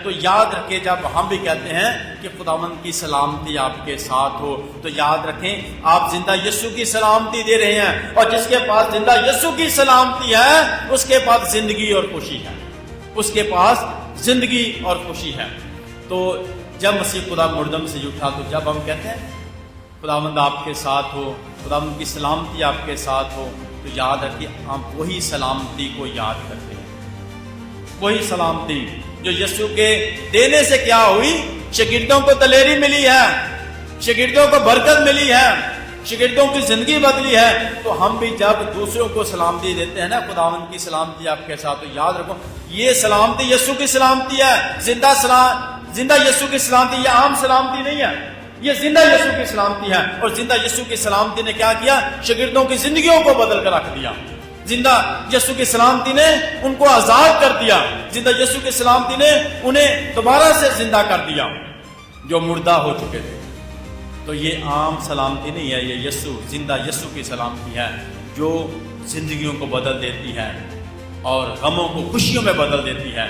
تو یاد رکھیں جب ہم بھی کہتے ہیں کہ خداوند کی سلامتی آپ کے ساتھ ہو، تو یاد رکھیں آپ زندہ یسوع کی سلامتی دے رہے ہیں، اور جس کے پاس زندہ یسوع کی سلامتی ہے اس کے پاس زندگی اور خوشی ہے، اس کے پاس زندگی اور خوشی ہے۔ تو جب مسیح خدا مردم سے اٹھا تو جب ہم کہتے ہیں خداوند آپ کے ساتھ ہو، خداوند کی سلامتی آپ کے ساتھ ہو، تو یاد رکھیے ہم وہی سلامتی کو یاد کرتے ہیں، وہی سلامتی جو یسوع کے دینے سے کیا ہوئی، شاگردوں کو دلیری ملی ہے، شاگردوں کو برکت ملی ہے، شاگردوں کی زندگی بدلی ہے۔ تو ہم بھی جب دوسروں کو سلامتی دیتے ہیں نا، خداوند کی سلامتی آپ کے ساتھ، تو یاد رکھو یہ سلامتی یسوع کی سلامتی ہے، زندہ یسوع کی سلامتی، یہ عام سلامتی نہیں ہے، یہ زندہ یسوع کی سلامتی ہے۔ اور زندہ یسوع کی سلامتی نے کیا کیا، شاگردوں کی زندگیوں کو بدل کر رکھ دیا۔ زندہ یسوع کی سلامتی نے ان کو آزاد کر دیا، زندہ یسوع کی سلامتی نے انہیں دوبارہ سے زندہ کر دیا جو مردہ ہو چکے تھے۔ تو یہ عام سلامتی نہیں ہے، یہ یسوع، زندہ یسوع کی سلامتی ہے جو زندگیوں کو بدل دیتی ہے اور غموں کو خوشیوں میں بدل دیتی ہے۔